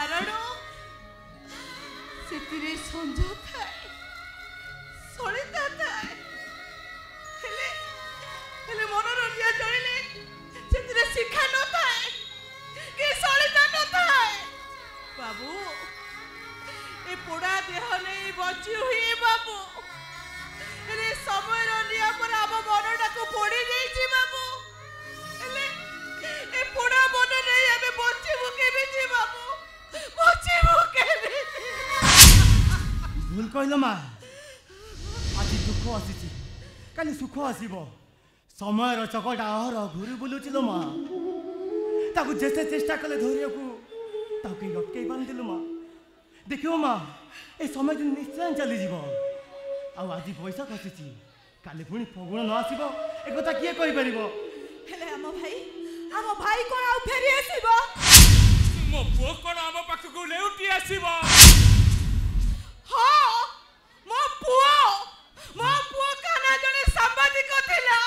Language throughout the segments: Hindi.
कारण से संज थाए सलिता थाए हेले मनोरंजन जड़िले से शिक्षा न थाए कि सलिता न थाए बाबू ए पोड़ा देह नहीं बची हुई बाबू हेले समय निया पर आम मनटा को पोड़ी जाइए बाबू हेले ए पोड़ा मन नहीं आमे बचीबू केमिति बाबू बचीबू केमिति भूल कहल मा आज दुख आसी काली सुख आसब समय चकटा आहर घूरी बुलूची लो मा ताकू जेसे चेष्टा कले धरिया ताकू अटकई पारलु मा देखियो मा ए समय दिन निश्चय चली जीव आज पैसा खसी काली पुणी फगुण न आसब एक कथा किए कहि परिबो हेले आम भाई कोन आ फेरी आसीबो मो पुओ कोन आम पाखकू लेउटी आसीबो हां मो पुओ काना जने सांबादिक थिला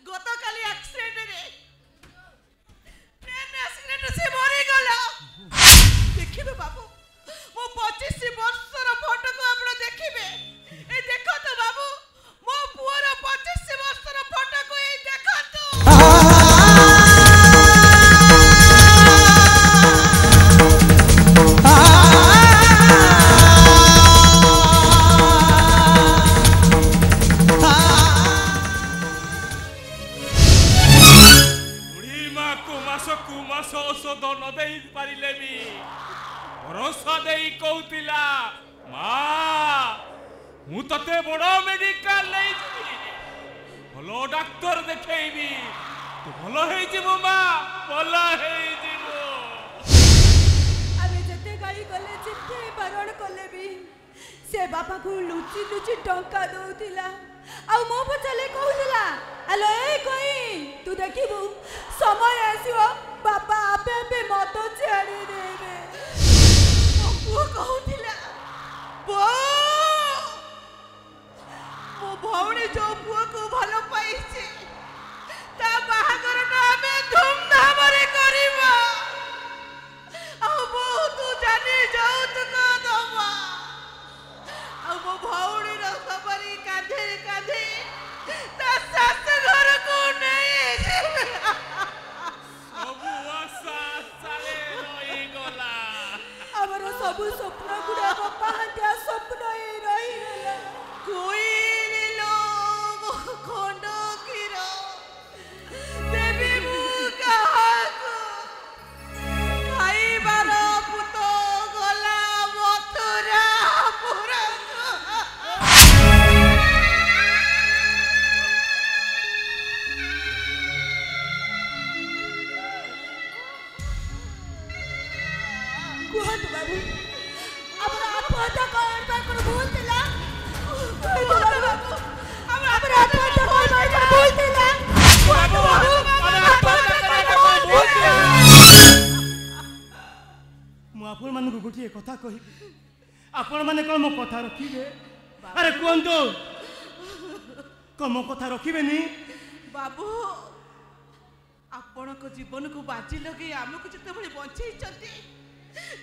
गत काली एक्सीडेंट रे ट्रेन एक्सीडेंट से मरि गला देखिबे बाबू मो 25 वर्षर फोटो को आपण देखिबे ए देखो तो बाबू मो पुओर 25 वर्षर फोटो को ए देखो औषध न दे पारे भी भरोसा दे कहूला मु ते बड़ मेडिकल नहीं भलो डाक्तर देखी तू भल हो भल जेते गाड़ी गले जेते बारण कले भी से बापा को लुचि लुचि टंका दउतिला आ मो पचले कहूला हेलो ए कोई तू देखिबू समय आसीबो बापा आपे आपे मत छाड़ी देबे मो कहूला मो भौणी जो पुओ को भलो पाइছে ता बाहागर ना हमें धूमधाम रे करिबा आ बहुत जानी जाऊ तू का दबा आ मो भौणी रो सबरी कांधे कांधे ता सास घर को नहीं सबु आशा चले रही गला हमर सबु स्वप्न गुडा बापा हत्या स्वप्न ही रही गला कोई लो खंड कीरो देवी मुका खाई बारो पुतो गला मथुरा पुरा कुहत बाबू अब आत्महत्या कर भूल दिला बाबू अब आत्महत्या कर भूल दिला बाबू मु आपण मान को गोटे कथा कहि आपण माने कोन मो कथा रखिबे अरे कोंतो कोन मो कथा रखिबे नी बाबू आपण को जीवन को बाजी लगे हमको जते भली बंचई चती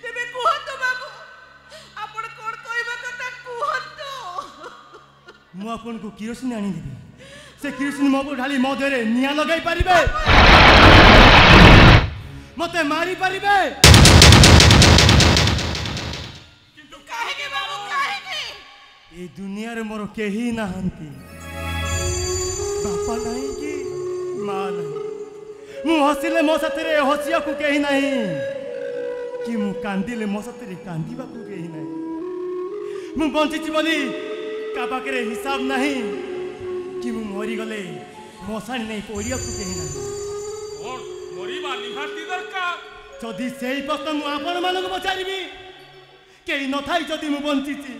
तेबे कहतो बाबू आपण कोन कहबा कथा कहतो मु आपण को किरोसिन आनी देबे से किरोसिन मो ढाली मो देरे निया लगाई परिबे मते मारी परिबे किंतु काहे के बाबू काहे के ए दुनिया रे मोर केही नाहंती बापा नहीं कि मां नहीं मु हसिले मो साथे हसिया को केही नहीं कि मु कांदिले मो साथे कांदिबा को केही नहीं मु बंचिची बोली का पाखरे हिसाब नहीं कि मु मरी गले मशानी नहीं पोड़िया को केही नहीं और मरीबा निहाती दरकार जदि सेही प्रश्न मु आपण मानक पचारिबी केही न थाई जदि मु बंचिची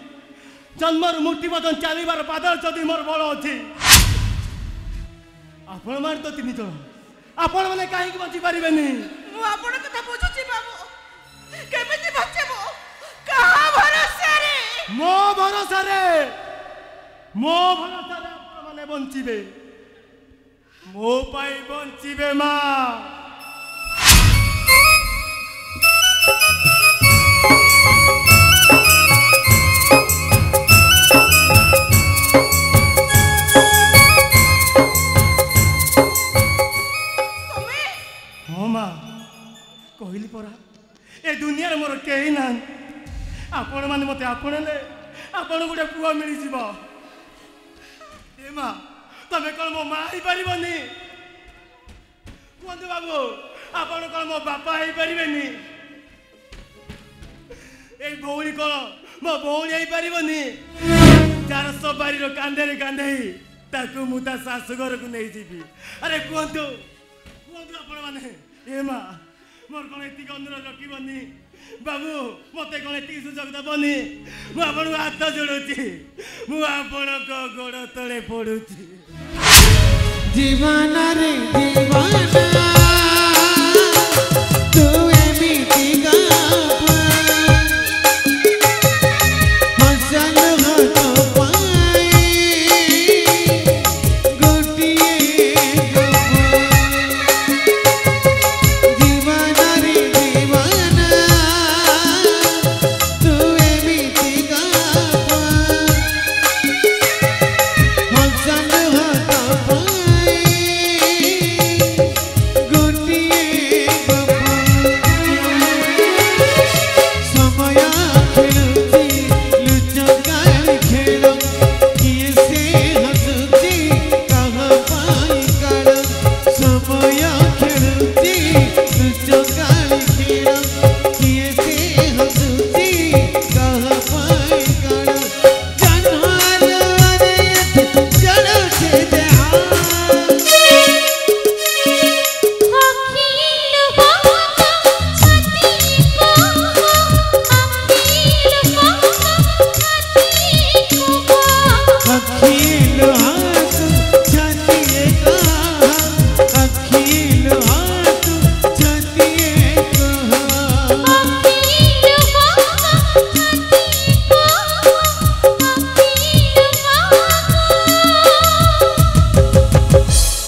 जन्मर मृत्यु बदन चलीबार पादर जदि मोर बल अछि आपण मार तो तीन जन आपण माने काहे कि बंची पारिबेनी मु आपण कथा बुझुची बाबू केमिति बचबो कहा भरोसा रे मो भरोसा रे आपण माने बंचिबे मो पाई बंचिबे मां हाँ माँ कहली परा ए दुनिया मोर कहीं ना आपण मैंने मत आपणले आपण गोटे पुआ मिल ए माँ तमें कौन मो माँ हो पारनि कहतु बाबू आपण कौन मो बापा हो पारे ए भौणी कौन मो भौणी हो पारनि जार सवारी कांधे कांधे ताकू मु ता शाशुघर को नहीं जीवी अरे कहतु कहतु आपण मैंने ए माँ मोर कौन एति अनुरोध रखनी बाबू मत कौन एति सुजोग दबनी मुझे हाथ जोड़ुची मुझे गोड़ तले पड़ुची जीवन रे